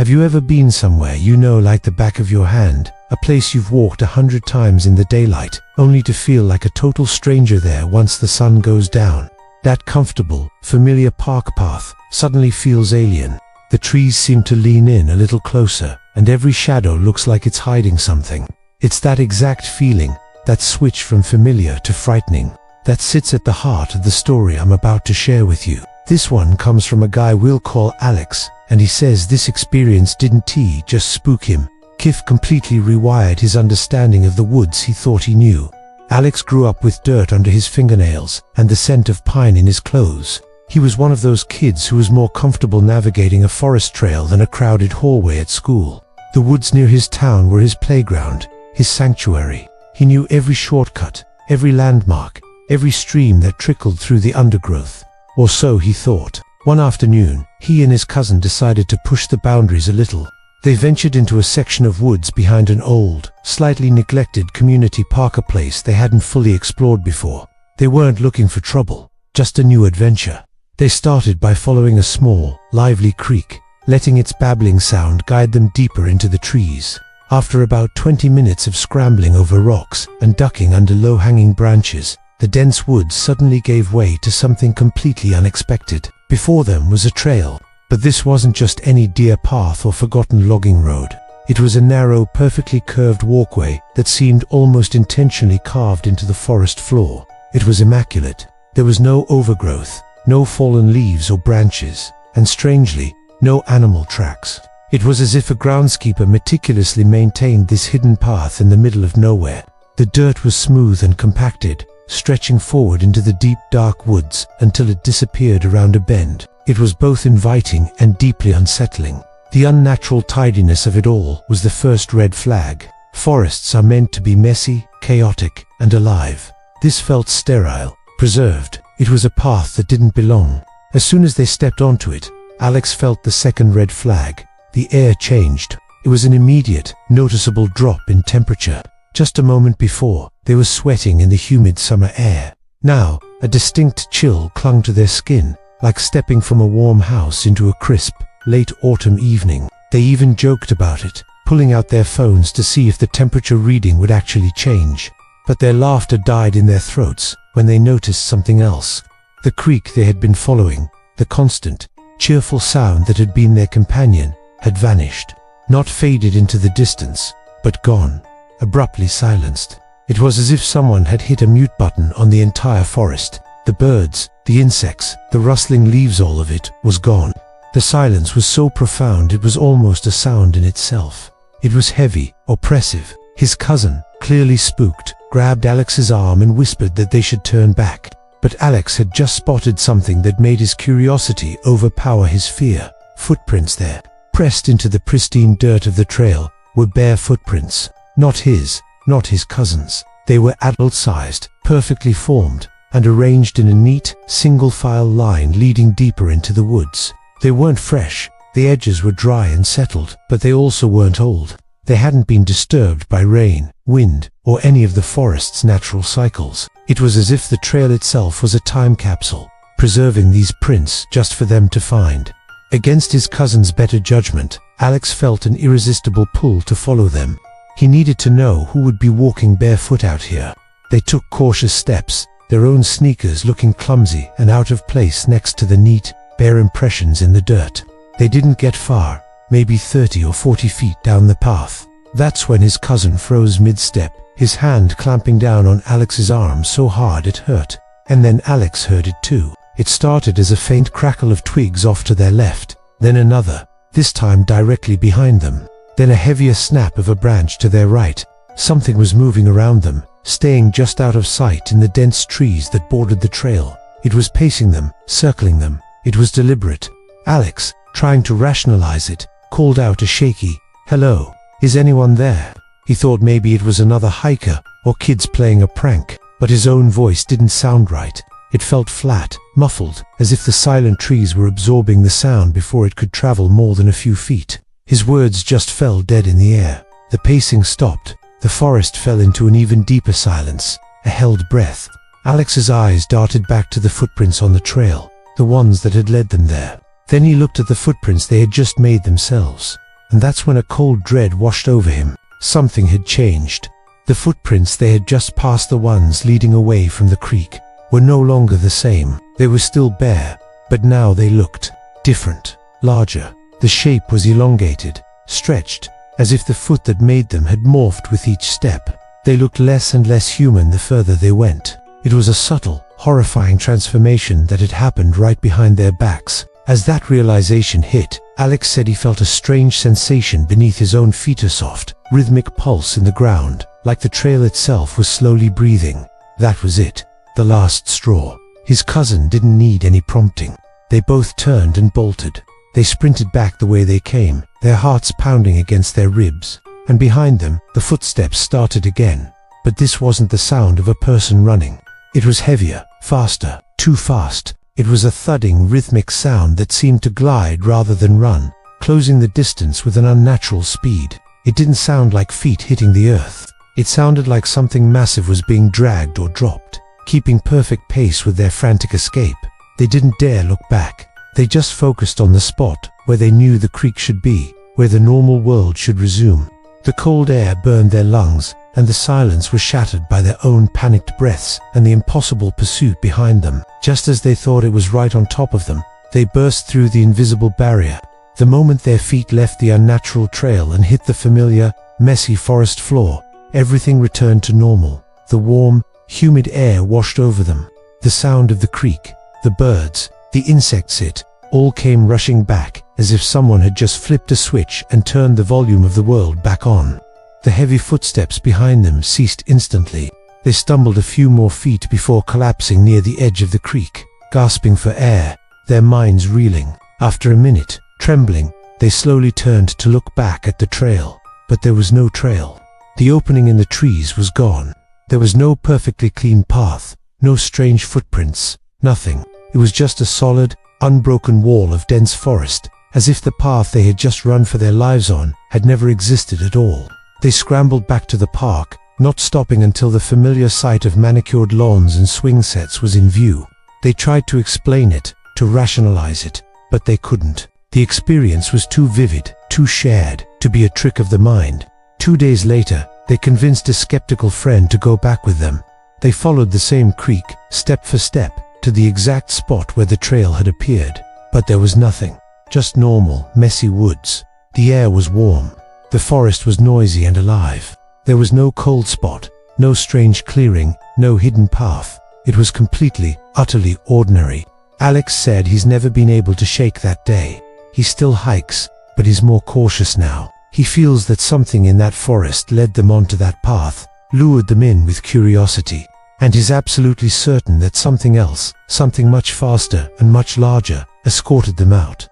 Have you ever been somewhere you know like the back of your hand, a place you've walked 100 times in the daylight, only to feel like a total stranger there once the sun goes down? That comfortable, familiar park path suddenly feels alien. The trees seem to lean in a little closer, and every shadow looks like it's hiding something. It's that exact feeling, that switch from familiar to frightening, that sits at the heart of the story I'm about to share with you. This one comes from a guy we'll call Alex, and he says this experience didn't just spook him. Kif completely rewired his understanding of the woods he thought he knew. Alex grew up with dirt under his fingernails and the scent of pine in his clothes. He was one of those kids who was more comfortable navigating a forest trail than a crowded hallway at school. The woods near his town were his playground, his sanctuary. He knew every shortcut, every landmark, every stream that trickled through the undergrowth. Or so he thought. One afternoon, he and his cousin decided to push the boundaries a little. They ventured into a section of woods behind an old, slightly neglected community park, a place they hadn't fully explored before. They weren't looking for trouble, just a new adventure. They started by following a small, lively creek, letting its babbling sound guide them deeper into the trees. After about 20 minutes of scrambling over rocks and ducking under low-hanging branches, the dense woods suddenly gave way to something completely unexpected. Before them was a trail, but this wasn't just any deer path or forgotten logging road. It was a narrow, perfectly curved walkway that seemed almost intentionally carved into the forest floor. It was immaculate. There was no overgrowth, no fallen leaves or branches, and strangely, no animal tracks. It was as if a groundskeeper meticulously maintained this hidden path in the middle of nowhere. The dirt was smooth and compacted, stretching forward into the deep, dark woods until it disappeared around a bend. It was both inviting and deeply unsettling. The unnatural tidiness of it all was the first red flag. Forests are meant to be messy, chaotic, and alive. This felt sterile, preserved. It was a path that didn't belong. As soon as they stepped onto it, Alex felt the second red flag. The air changed. It was an immediate, noticeable drop in temperature. Just a moment before, they were sweating in the humid summer air. Now, a distinct chill clung to their skin, like stepping from a warm house into a crisp, late autumn evening. They even joked about it, pulling out their phones to see if the temperature reading would actually change. But their laughter died in their throats when they noticed something else. The creek they had been following, the constant, cheerful sound that had been their companion, had vanished. Not faded into the distance, but gone. Abruptly silenced. It was as if someone had hit a mute button on the entire forest. The birds, the insects, the rustling leaves, all of it was gone. The silence was so profound it was almost a sound in itself. It was heavy, oppressive. His cousin, clearly spooked, grabbed Alex's arm and whispered that they should turn back. But Alex had just spotted something that made his curiosity overpower his fear. Footprints there. Pressed into the pristine dirt of the trail were bare footprints. Not his cousin's. They were adult-sized, perfectly formed, and arranged in a neat, single-file line leading deeper into the woods. They weren't fresh. The edges were dry and settled, but they also weren't old. They hadn't been disturbed by rain, wind, or any of the forest's natural cycles. It was as if the trail itself was a time capsule, preserving these prints just for them to find. Against his cousin's better judgment, Alex felt an irresistible pull to follow them. He needed to know who would be walking barefoot out here. They took cautious steps, their own sneakers looking clumsy and out of place next to the neat, bare impressions in the dirt. They didn't get far, maybe 30 or 40 feet down the path. That's when his cousin froze mid-step, his hand clamping down on Alex's arm so hard it hurt. And then Alex heard it too. It started as a faint crackle of twigs off to their left, then another, this time directly behind them. Then a heavier snap of a branch to their right. Something was moving around them, staying just out of sight in the dense trees that bordered the trail. It was pacing them, circling them. It was deliberate. Alex, trying to rationalize it, called out a shaky, "Hello, is anyone there?" He thought maybe it was another hiker or kids playing a prank, but his own voice didn't sound right. It felt flat, muffled, as if the silent trees were absorbing the sound before it could travel more than a few feet. His words just fell dead in the air. The pacing stopped. The forest fell into an even deeper silence, a held breath. Alex's eyes darted back to the footprints on the trail, the ones that had led them there. Then he looked at the footprints they had just made themselves. and that's when a cold dread washed over him. Something had changed. The footprints they had just passed, the ones leading away from the creek, were no longer the same. They were still bare, but now they looked different, larger. The shape was elongated, stretched, as if the foot that made them had morphed with each step. They looked less and less human the further they went. It was a subtle, horrifying transformation that had happened right behind their backs. As that realization hit, Alex said he felt a strange sensation beneath his own feet, a soft, rhythmic pulse in the ground, like the trail itself was slowly breathing. That was it, the last straw. His cousin didn't need any prompting. They both turned and bolted. They sprinted back the way they came, their hearts pounding against their ribs. And behind them, the footsteps started again. But this wasn't the sound of a person running. It was heavier, faster, too fast. It was a thudding, rhythmic sound that seemed to glide rather than run, closing the distance with an unnatural speed. It didn't sound like feet hitting the earth. It sounded like something massive was being dragged or dropped, keeping perfect pace with their frantic escape. They didn't dare look back. They just focused on the spot where they knew the creek should be, where the normal world should resume. The cold air burned their lungs, and the silence was shattered by their own panicked breaths and the impossible pursuit behind them. Just as they thought it was right on top of them, they burst through the invisible barrier. The moment their feet left the unnatural trail and hit the familiar, messy forest floor, everything returned to normal. The warm, humid air washed over them. The sound of the creek, the birds, the insects, it all came rushing back, as if someone had just flipped a switch and turned the volume of the world back on. The heavy footsteps behind them ceased instantly. They stumbled a few more feet before collapsing near the edge of the creek, gasping for air, their minds reeling. After a minute, trembling, they slowly turned to look back at the trail. But there was no trail. The opening in the trees was gone. There was no perfectly clean path, no strange footprints, nothing. It was just a solid, unbroken wall of dense forest, as if the path they had just run for their lives on had never existed at all. They scrambled back to the park, not stopping until the familiar sight of manicured lawns and swing sets was in view. They tried to explain it, to rationalize it, but they couldn't. The experience was too vivid, too shared, to be a trick of the mind. 2 days later, they convinced a skeptical friend to go back with them. They followed the same creek, step for step, to the exact spot where the trail had appeared. But there was nothing. Just normal, messy woods. The air was warm. The forest was noisy and alive. There was no cold spot, no strange clearing, no hidden path. It was completely, utterly ordinary. Alex said he's never been able to shake that day. He still hikes, but he's more cautious now. He feels that something in that forest led them onto that path, lured them in with curiosity. And he's absolutely certain that something else, something much faster and much larger, escorted them out.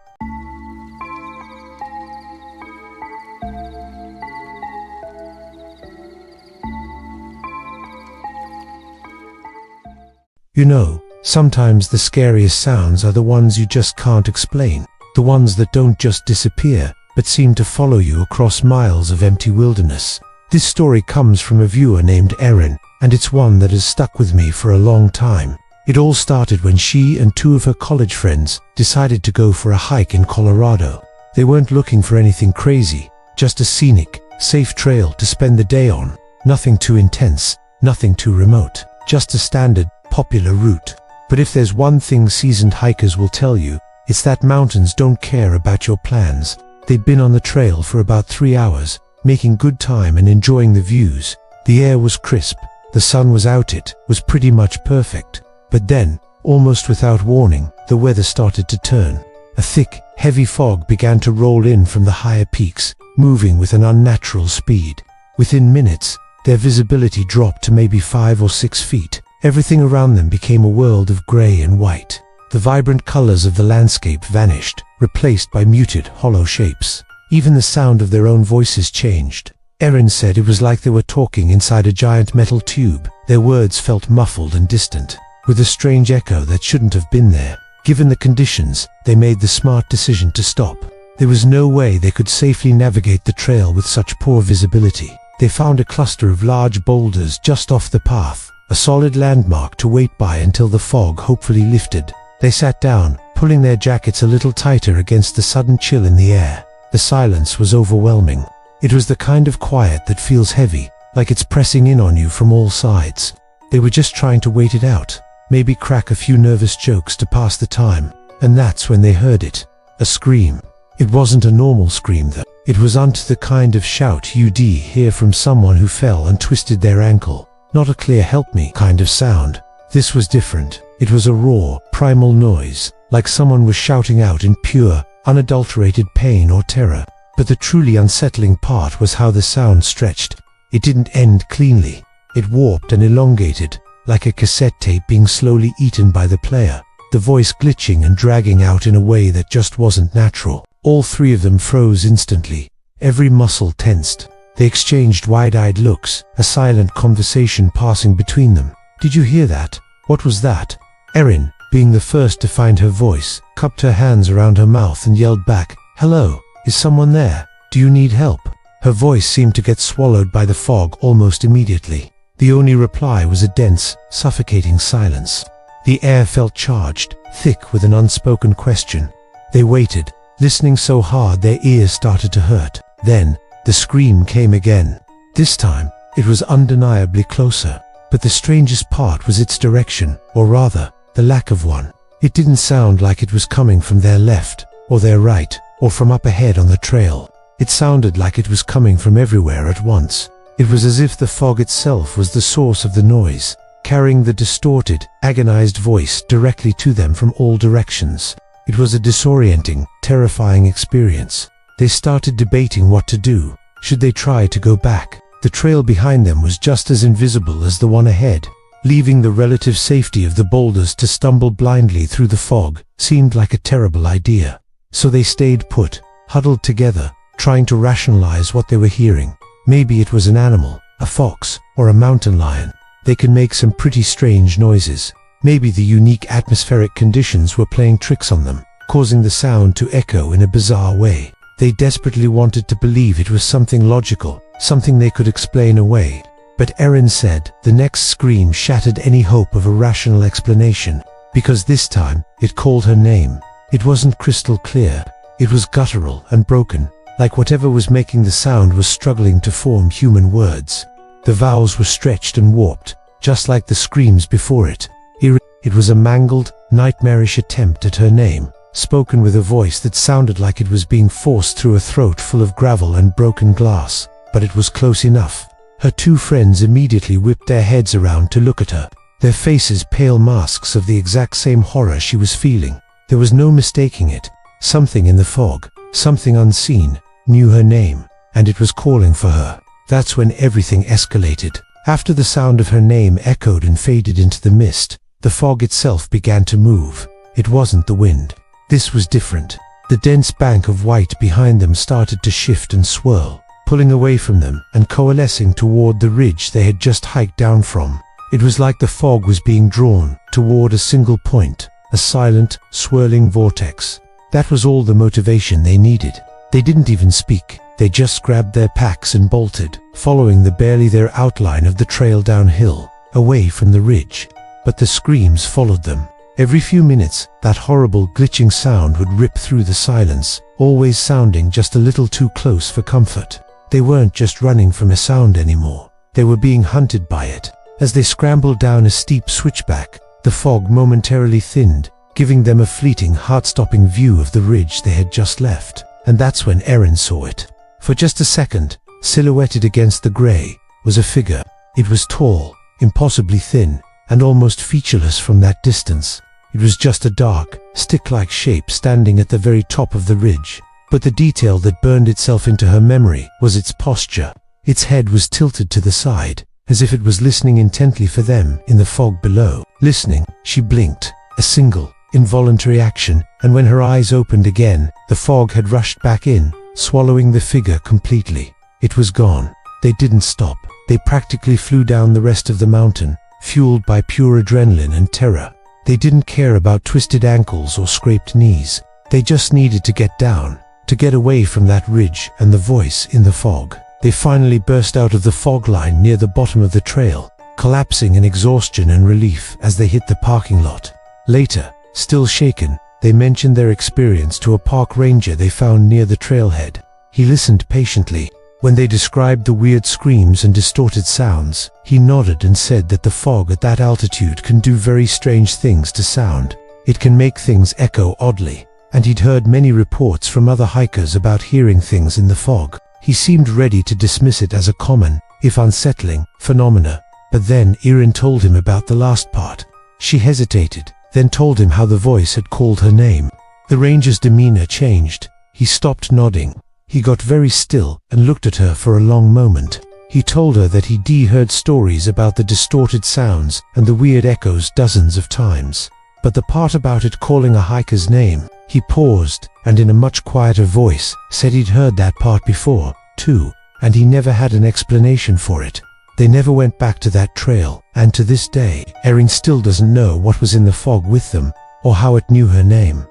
You know, sometimes the scariest sounds are the ones you just can't explain, the ones that don't just disappear, but seem to follow you across miles of empty wilderness. This story comes from a viewer named Erin, and it's one that has stuck with me for a long time. It all started when she and 2 of her college friends decided to go for a hike in Colorado. They weren't looking for anything crazy, just a scenic, safe trail to spend the day on. Nothing too intense, nothing too remote, just a standard, popular route. But if there's one thing seasoned hikers will tell you, it's that mountains don't care about your plans. They'd been on the trail for about 3 hours, making good time and enjoying the views. The air was crisp, the sun was out, it was pretty much perfect. But then, almost without warning, the weather started to turn. A thick, heavy fog began to roll in from the higher peaks, moving with an unnatural speed. Within minutes, their visibility dropped to maybe 5 or 6 feet. Everything around them became a world of grey and white. The vibrant colors of the landscape vanished, replaced by muted, hollow shapes. Even the sound of their own voices changed. Erin said it was like they were talking inside a giant metal tube. Their words felt muffled and distant, with a strange echo that shouldn't have been there. Given the conditions, they made the smart decision to stop. There was no way they could safely navigate the trail with such poor visibility. They found a cluster of large boulders just off the path, a solid landmark to wait by until the fog hopefully lifted. They sat down, pulling their jackets a little tighter against the sudden chill in the air. The silence was overwhelming. It was the kind of quiet that feels heavy, like it's pressing in on you from all sides. They were just trying to wait it out, maybe crack a few nervous jokes to pass the time. And that's when they heard it. A scream. It wasn't a normal scream though. It was unto the kind of shout you'd hear from someone who fell and twisted their ankle. Not a clear help me kind of sound. This was different. It was a raw, primal noise, like someone was shouting out in pure, unadulterated pain or terror. But the truly unsettling part was how the sound stretched. It didn't end cleanly. It warped and elongated, like a cassette tape being slowly eaten by the player, the voice glitching and dragging out in a way that just wasn't natural. All three of them froze instantly, every muscle tensed. They exchanged wide-eyed looks, a silent conversation passing between them. "Did you hear that? What was that?" Erin, being the first to find her voice, cupped her hands around her mouth and yelled back, "Hello, is someone there? Do you need help?" Her voice seemed to get swallowed by the fog almost immediately. The only reply was a dense, suffocating silence. The air felt charged, thick with an unspoken question. They waited, listening so hard their ears started to hurt. Then, the scream came again. This time, it was undeniably closer. But the strangest part was its direction, or rather, the lack of one. It didn't sound like it was coming from their left, or their right, or from up ahead on the trail. It sounded like it was coming from everywhere at once. It was as if the fog itself was the source of the noise, carrying the distorted, agonized voice directly to them from all directions. It was a disorienting, terrifying experience. They started debating what to do. Should they try to go back? The trail behind them was just as invisible as the one ahead. Leaving the relative safety of the boulders to stumble blindly through the fog seemed like a terrible idea. So they stayed put, huddled together, trying to rationalize what they were hearing. Maybe it was an animal, a fox, or a mountain lion. They can make some pretty strange noises. Maybe the unique atmospheric conditions were playing tricks on them, causing the sound to echo in a bizarre way. They desperately wanted to believe it was something logical, something they could explain away. But Erin said the next scream shattered any hope of a rational explanation, because this time it called her name. It wasn't crystal clear. It was guttural and broken, like whatever was making the sound was struggling to form human words. The vowels were stretched and warped, just like the screams before it. It was a mangled, nightmarish attempt at her name, spoken with a voice that sounded like it was being forced through a throat full of gravel and broken glass, but it was close enough. Her two friends immediately whipped their heads around to look at her, their faces pale masks of the exact same horror she was feeling. There was no mistaking it. Something in the fog, something unseen, knew her name, and it was calling for her. That's when everything escalated. After the sound of her name echoed and faded into the mist, the fog itself began to move. It wasn't the wind. This was different. The dense bank of white behind them started to shift and swirl, pulling away from them and coalescing toward the ridge they had just hiked down from. It was like the fog was being drawn toward a single point, a silent, swirling vortex. That was all the motivation they needed. They didn't even speak. They just grabbed their packs and bolted, following the barely there outline of the trail downhill, away from the ridge. But the screams followed them. Every few minutes, that horrible glitching sound would rip through the silence, always sounding just a little too close for comfort. They weren't just running from a sound anymore. They were being hunted by it. As they scrambled down a steep switchback, the fog momentarily thinned, giving them a fleeting, heart-stopping view of the ridge they had just left. And that's when Erin saw it. For just a second, silhouetted against the gray, was a figure. It was tall, impossibly thin, and almost featureless from that distance. It was just a dark, stick-like shape standing at the very top of the ridge. But the detail that burned itself into her memory was its posture. Its head was tilted to the side, as if it was listening intently for them in the fog below. Listening, she blinked, a single, involuntary action, and when her eyes opened again, the fog had rushed back in, swallowing the figure completely. It was gone. They didn't stop. They practically flew down the rest of the mountain, fueled by pure adrenaline and terror. They didn't care about twisted ankles or scraped knees. They just needed to get down, to get away from that ridge and the voice in the fog. They finally burst out of the fog line near the bottom of the trail, collapsing in exhaustion and relief as they hit the parking lot. Later, still shaken, They mentioned their experience to a park ranger they found near the trailhead. He listened patiently. When they described the weird screams and distorted sounds, he nodded and said that the fog at that altitude can do very strange things to sound. It can make things echo oddly, and he'd heard many reports from other hikers about hearing things in the fog. He seemed ready to dismiss it as a common, if unsettling, phenomena. But then Erin told him about the last part. She hesitated, then told him how the voice had called her name. The ranger's demeanor changed. He stopped nodding. He got very still and looked at her for a long moment. He told her that he'd heard stories about the distorted sounds and the weird echoes dozens of times. But the part about it calling a hiker's name, he paused, and in a much quieter voice, said he'd heard that part before, too, and he never had an explanation for it. They never went back to that trail, and to this day, Erin still doesn't know what was in the fog with them, or how it knew her name.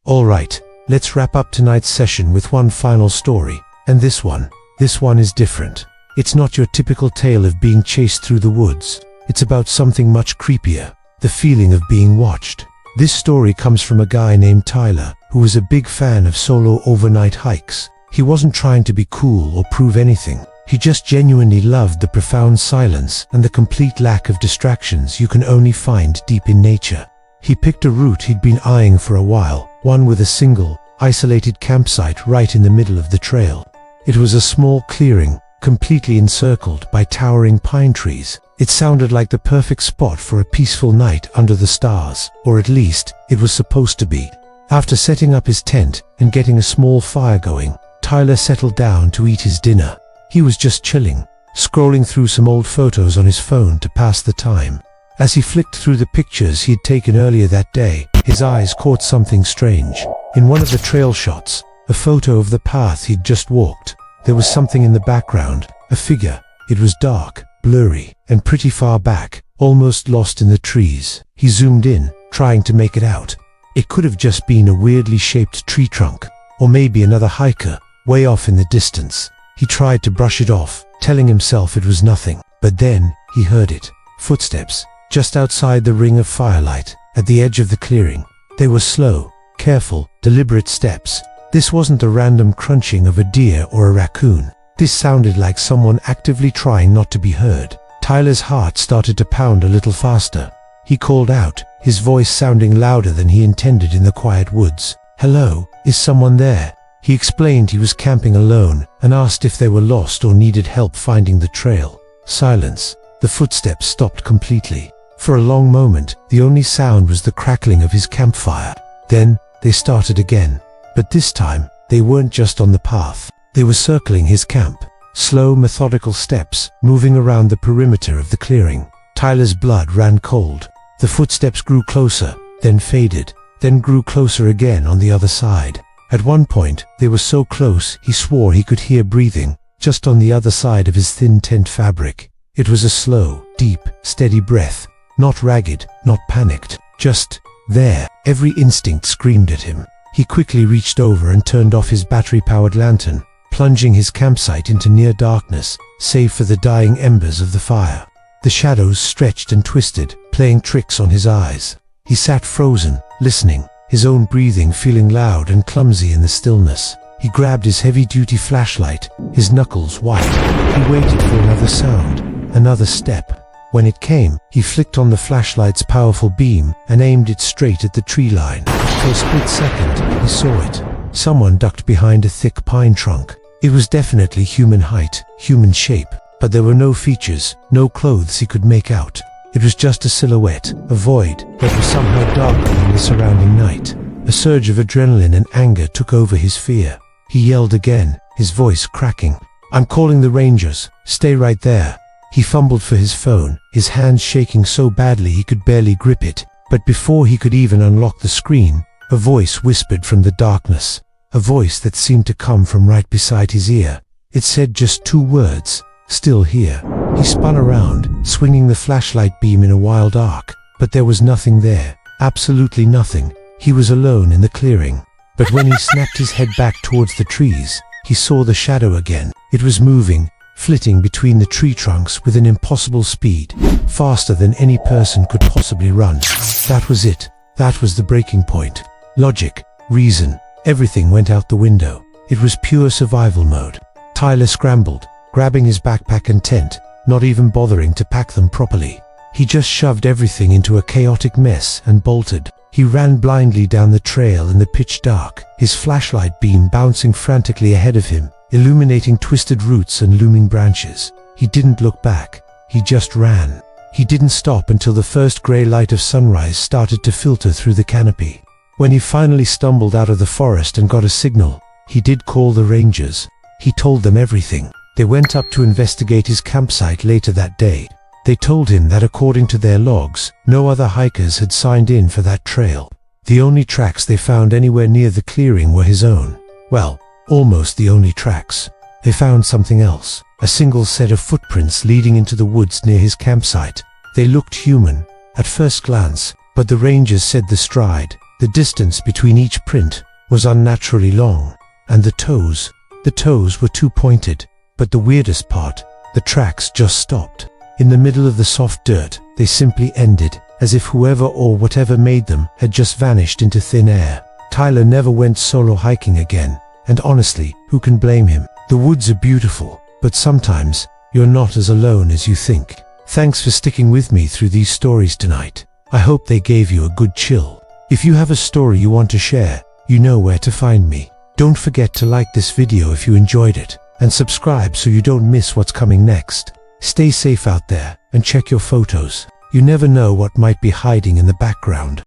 Alright, let's wrap up tonight's session with one final story, and this one is different. It's not your typical tale of being chased through the woods. It's about something much creepier, the feeling of being watched. This story comes from a guy named Tyler, who was a big fan of solo overnight hikes. He wasn't trying to be cool or prove anything. He just genuinely loved the profound silence and the complete lack of distractions you can only find deep in nature. He picked a route he'd been eyeing for a while, one with a single, isolated campsite right in the middle of the trail. It was a small clearing, completely encircled by towering pine trees. It sounded like the perfect spot for a peaceful night under the stars, or at least, it was supposed to be. After setting up his tent and getting a small fire going, Tyler settled down to eat his dinner. He was just chilling, scrolling through some old photos on his phone to pass the time. As he flicked through the pictures he'd taken earlier that day, his eyes caught something strange. In one of the trail shots, a photo of the path he'd just walked, there was something in the background, a figure. It was dark, blurry, and pretty far back, almost lost in the trees. He zoomed in, trying to make it out. It could have just been a weirdly shaped tree trunk, or maybe another hiker, way off in the distance. He tried to brush it off, telling himself it was nothing, but then, he heard it. Footsteps, just outside the ring of firelight, at the edge of the clearing. They were slow, careful, deliberate steps. This wasn't the random crunching of a deer or a raccoon. This sounded like someone actively trying not to be heard. Tyler's heart started to pound a little faster. He called out, his voice sounding louder than he intended in the quiet woods. "Hello, is someone there?" He explained he was camping alone and asked if they were lost or needed help finding the trail. Silence. The footsteps stopped completely. For a long moment, the only sound was the crackling of his campfire. Then, they started again. But this time, they weren't just on the path. They were circling his camp. Slow, methodical steps, moving around the perimeter of the clearing. Tyler's blood ran cold. The footsteps grew closer, then faded, then grew closer again on the other side. At one point, they were so close he swore he could hear breathing, just on the other side of his thin tent fabric. It was a slow, deep, steady breath. Not ragged, not panicked, just there. Every instinct screamed at him. He quickly reached over and turned off his battery-powered lantern, plunging his campsite into near darkness, save for the dying embers of the fire. The shadows stretched and twisted, playing tricks on his eyes. He sat frozen, listening, his own breathing feeling loud and clumsy in the stillness. He grabbed his heavy-duty flashlight, his knuckles white. He waited for another sound, another step. When it came, he flicked on the flashlight's powerful beam and aimed it straight at the tree line. For a split second, he saw it. Someone ducked behind a thick pine trunk. It was definitely human height, human shape, but there were no features, no clothes he could make out. It was just a silhouette, a void that was somehow darker than the surrounding night. A surge of adrenaline and anger took over his fear. He yelled again, his voice cracking. "I'm calling the Rangers. Stay right there." He fumbled for his phone, his hands shaking so badly he could barely grip it. But before he could even unlock the screen, a voice whispered from the darkness. A voice that seemed to come from right beside his ear. It said just two words, "Still here." He spun around, swinging the flashlight beam in a wild arc. But there was nothing there. Absolutely nothing. He was alone in the clearing. But when he snapped his head back towards the trees, he saw the shadow again. It was moving, flitting between the tree trunks with an impossible speed, faster than any person could possibly run. That was it. That was the breaking point. Logic, reason, everything went out the window. It was pure survival mode. Tyler scrambled, grabbing his backpack and tent, not even bothering to pack them properly. He just shoved everything into a chaotic mess and bolted. He ran blindly down the trail in the pitch dark, his flashlight beam bouncing frantically ahead of him, illuminating twisted roots and looming branches. He didn't look back. He just ran. He didn't stop until the first gray light of sunrise started to filter through the canopy. When he finally stumbled out of the forest and got a signal, he did call the rangers. He told them everything. They went up to investigate his campsite later that day. They told him that according to their logs, no other hikers had signed in for that trail. The only tracks they found anywhere near the clearing were his own. Well, almost the only tracks. They found something else, a single set of footprints leading into the woods near his campsite. They looked human, at first glance, but the rangers said the stride, the distance between each print, was unnaturally long. And the toes were too pointed. But the weirdest part, the tracks just stopped. In the middle of the soft dirt, they simply ended, as if whoever or whatever made them had just vanished into thin air. Tyler never went solo hiking again, and honestly, who can blame him? The woods are beautiful, but sometimes, you're not as alone as you think. Thanks for sticking with me through these stories tonight. I hope they gave you a good chill. If you have a story you want to share, you know where to find me. Don't forget to like this video if you enjoyed it, and subscribe so you don't miss what's coming next. Stay safe out there, and check your photos. You never know what might be hiding in the background.